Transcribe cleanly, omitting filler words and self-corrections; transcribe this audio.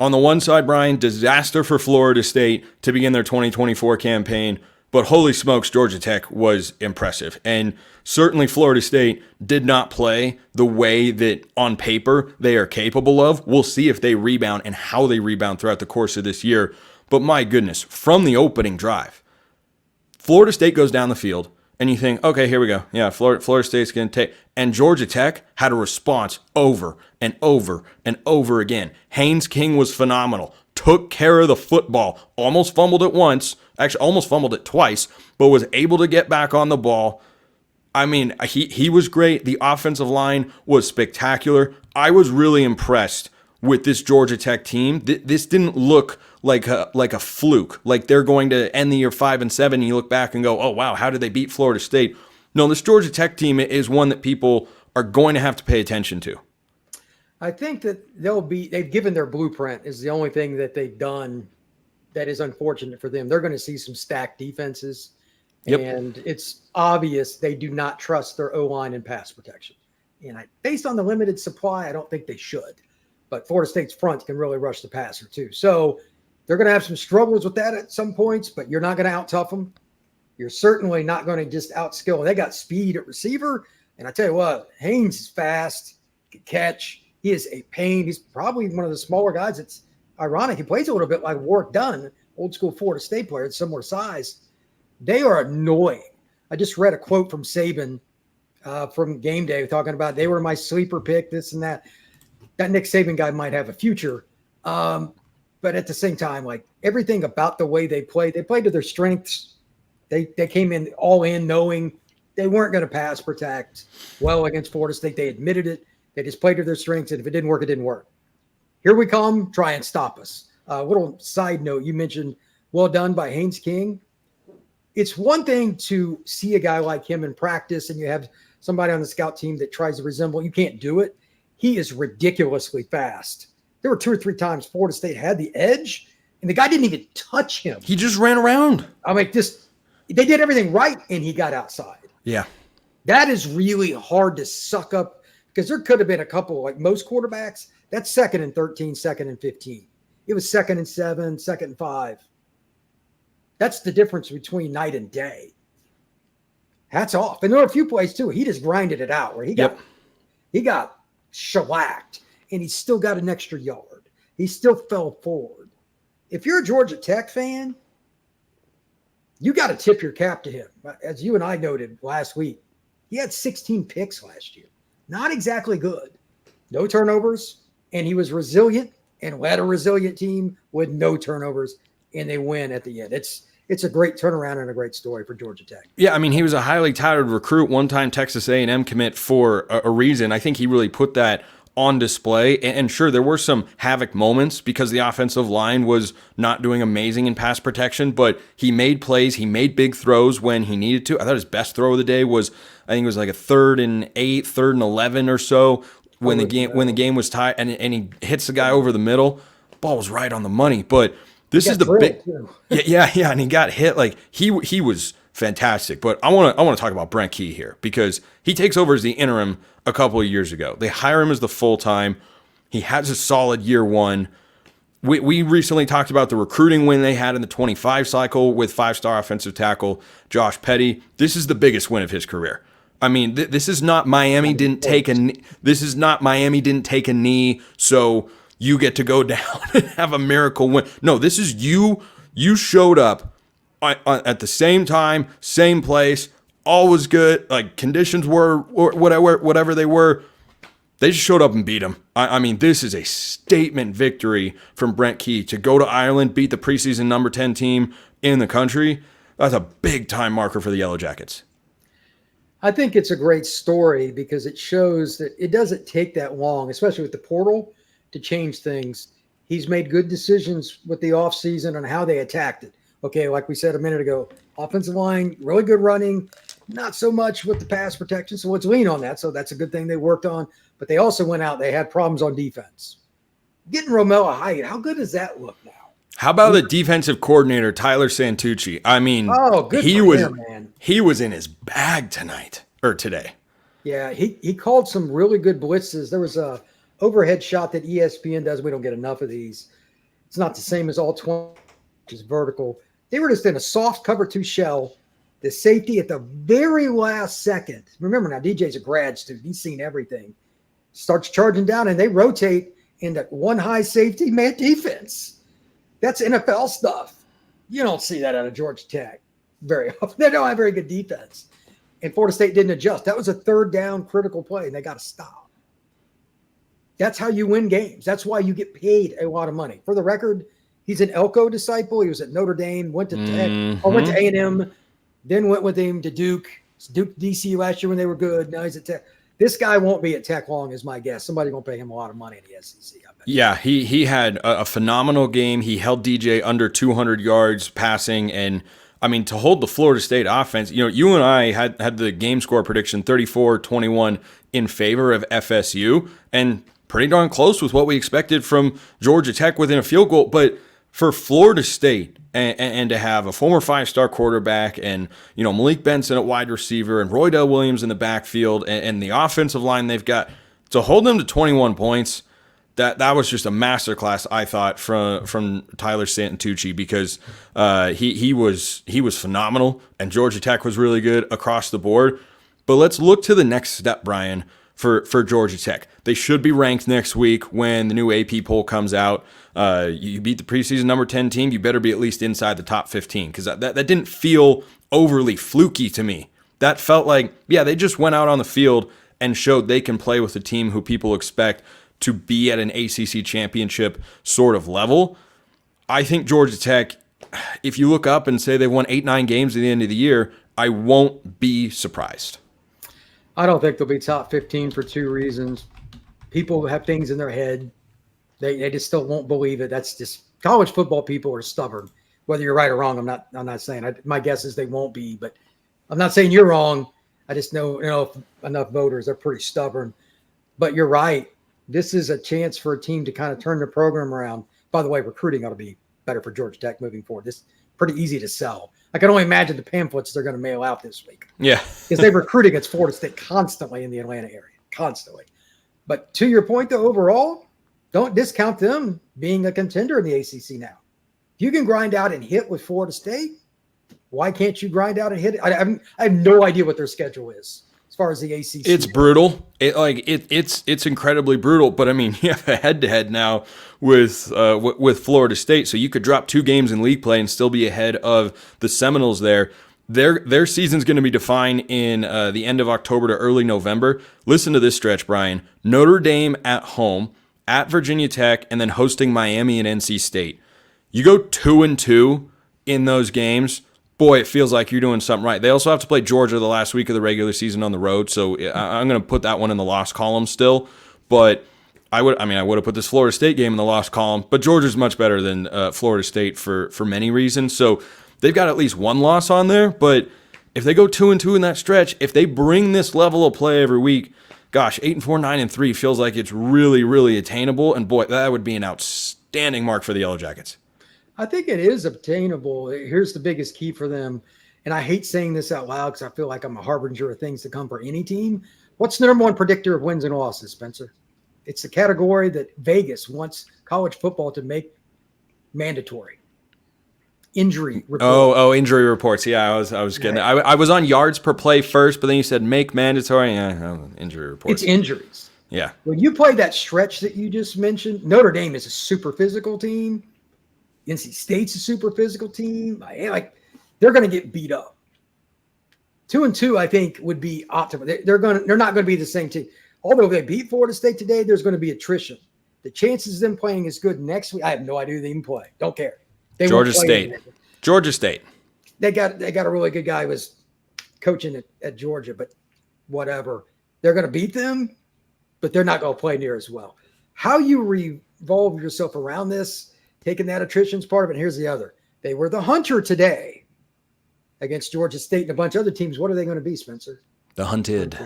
On the one side, Brian, disaster for Florida State to begin their 2024 campaign, but holy smokes, Georgia Tech was impressive. And certainly Florida State did not play the way that on paper they are capable of. We'll see if they rebound and how they rebound throughout the course of this year. But my goodness, from the opening drive, Florida State goes down the field, and you think, okay, here we go. Yeah, Florida State's going to take. And Georgia Tech had a response over and over and over again. Haynes King was phenomenal. Took care of the football. Almost fumbled it once. Actually, almost fumbled it twice, but was able to get back on the ball. I mean, he was great. The offensive line was spectacular. I was really impressed with this Georgia Tech team. This didn't look like a fluke, like they're going to end the year 5-7. And you look back and go, oh wow, how did they beat Florida State? No, this Georgia Tech team is one that people are going to have to pay attention to. I think that they've given their blueprint is the only thing that they've done that is unfortunate for them. They're going to see some stacked defenses, and it's obvious they do not trust their O-line and pass protection. And based on the limited supply, I don't think they should. But Florida State's front can really rush the passer too. So they're going to have some struggles with that at some points, but you're not going to out-tough them. You're certainly not going to just out-skill. They got speed at receiver. And I tell you what, Haynes is fast, can catch. He is a pain. He's probably one of the smaller guys. It's ironic. He plays a little bit like Warwick Dunn, old school Florida State player, similar size. They are annoying. I just read a quote from Saban from Game Day talking about they were my sleeper pick, this and that. That Nick Saban guy might have a future. But at the same time, like everything about the way they played to their strengths. They came in all in knowing they weren't going to pass protect well against Florida State. They admitted it. They just played to their strengths. And if it didn't work, it didn't work. Here we come, try and stop us. Little side note, you mentioned well done by Haynes King. It's one thing to see a guy like him in practice and you have somebody on the scout team that tries to resemble. You can't do it. He is ridiculously fast. There were 2 or 3 times Florida State had the edge, and the guy didn't even touch him. He just ran around. I mean, they did everything right, and he got outside. Yeah. That is really hard to suck up because there could have been a couple, like most quarterbacks, that's 2nd and 13, 2nd and 15. It was 2nd and 7, 2nd and 5. That's the difference between night and day. Hats off. And there were a few plays, too. He just grinded it out where he got shellacked, and he still got an extra yard. He still fell forward. If you're a Georgia Tech fan, you got to tip your cap to him. As you and I noted last week, he had 16 picks last year. Not exactly good. No turnovers, and he was resilient and led a resilient team with no turnovers, and they win at the end. It's a great turnaround and a great story for Georgia Tech. Yeah, I mean, he was a highly touted recruit, one-time Texas A&M commit for a reason. I think he really put that on display. And sure, there were some havoc moments because the offensive line was not doing amazing in pass protection, but he made plays. He made big throws when he needed to. I thought his best throw of the day was, I think it was like a 3rd and 8, 3rd and 11 or so when the game was tied, and he hits the guy over the middle. Ball was right on the money, but this is the big, yeah, and he got hit. Like he was fantastic. But I want to talk about Brent Key here because he takes over as the interim a couple of years ago. They hire him as the full time. He has a solid year 1. We recently talked about the recruiting win they had in the 25 cycle with 5-star offensive tackle Josh Petty. This is the biggest win of his career. I mean, this is not Miami didn't take a knee, so you get to go down and have a miracle win. No, this is you. You showed up at the same time, same place. All was good. Like conditions were whatever they were. They just showed up and beat him. I mean, this is a statement victory from Brent Key to go to Ireland, beat the preseason number 10 team in the country. That's a big time marker for the Yellow Jackets. I think it's a great story because it shows that it doesn't take that long, especially with the portal, to change things. He's made good decisions with the offseason on how they attacked it. Okay, like we said a minute ago, offensive line, really good running, not so much with the pass protection, so let's lean on that. So that's a good thing they worked on. But they also went out, they had problems on defense. Getting Romello Height, how good does that look now? How about the defensive coordinator, Tyler Santucci? I mean, he was in his bag today. Yeah, he called some really good blitzes. There was a overhead shot that ESPN does. We don't get enough of these. It's not the same as all 20, which is vertical. They were just in a soft cover 2 shell. The safety at the very last second. Remember now, DJ's a grad student. He's seen everything. Starts charging down, and they rotate into one high safety man defense. That's NFL stuff. You don't see that out of Georgia Tech very often. They don't have very good defense. And Florida State didn't adjust. That was a 3rd down critical play, and they got to stop. That's how you win games. That's why you get paid a lot of money. For the record, he's an Elko disciple. He was at Notre Dame, went to Tech, or went to A&M, then went with him to Duke. Duke DC last year when they were good. Now he's at Tech. This guy won't be at Tech long, is my guess. Somebody going to pay him a lot of money in the SEC. I bet. Yeah, he had a phenomenal game. He held DJ under 200 yards passing, and I mean, to hold the Florida State offense, you and I had the game score prediction 34-21 in favor of FSU, and pretty darn close with what we expected from Georgia Tech within a field goal. But for Florida State and to have a former 5-star quarterback and, Malik Benson at wide receiver and Roydell Williams in the backfield and the offensive line they've got, to hold them to 21 points, that was just a masterclass, I thought, from Tyler Santucci, because he was phenomenal and Georgia Tech was really good across the board. But let's look to the next step, Brian, for Georgia Tech. They should be ranked next week when the new AP poll comes out. You beat the preseason number 10 team, you better be at least inside the top 15, because that didn't feel overly fluky to me. That felt like, they just went out on the field and showed they can play with a team who people expect to be at an ACC championship sort of level. I think Georgia Tech, if you look up and say they won 8-9 games at the end of the year, I won't be surprised. I don't think they'll be top 15 for 2 reasons. People have things in their head. They just still won't believe it. That's just college football people are stubborn. Whether you're right or wrong, I'm not saying. My guess is they won't be, but I'm not saying you're wrong. I just know enough voters are pretty stubborn. But you're right. This is a chance for a team to kind of turn the program around. By the way, recruiting ought to be better for Georgia Tech moving forward. This is pretty easy to sell. I can only imagine the pamphlets they're going to mail out this week. Yeah. Because they recruit against Florida State constantly in the Atlanta area. Constantly. But to your point, though, overall, don't discount them being a contender in the ACC now. If you can grind out and hit with Florida State, why can't you grind out and hit it? I have no idea what their schedule is as far as the ACC. It's brutal. It's incredibly brutal. But I mean, you have a head-to-head now with Florida State, so you could drop 2 games in league play and still be ahead of the Seminoles there. Their season's going to be defined in the end of October to early November. Listen to this stretch, Brian. Notre Dame at home, at Virginia Tech, and then hosting Miami and NC State. You go 2-2 in those games, boy, it feels like you're doing something right. They also have to play Georgia the last week of the regular season on the road, so I'm going to put that one in the loss column still. But I would have put this Florida State game in the loss column, but Georgia's much better than Florida State for many reasons. So they've got at least one loss on there, but if they go 2-2 in that stretch, if they bring this level of play every week, gosh, 8-4, 9-3 feels like it's really, really attainable. And boy, that would be an outstanding mark for the Yellow Jackets. I think it is obtainable. Here's the biggest key for them. And I hate saying this out loud because I feel like I'm a harbinger of things to come for any team. What's the number one predictor of wins and losses, Spencer? It's the category that Vegas wants college football to make mandatory. Injury reports. Injury reports. Yeah, I was getting that. I was on yards per play first, but then you said make mandatory. Yeah, injury reports. It's injuries. Yeah. When you play that stretch that you just mentioned, Notre Dame is a super physical team. NC State's a super physical team. Like they're going to get beat up. 2-2, I think, would be optimal. They're not going to be the same team. Although if they beat Florida State today, there's going to be attrition. The chances of them playing as good next week, I have no idea who they even play. Don't care. Georgia State. Georgia State. They got a really good guy who was coaching at Georgia, but whatever. They're going to beat them, but they're not going to play near as well. How you revolve yourself around this, taking that attrition's part of it. Here's the other. They were the hunter today against Georgia State and a bunch of other teams. What are they going to be, Spencer? The hunted.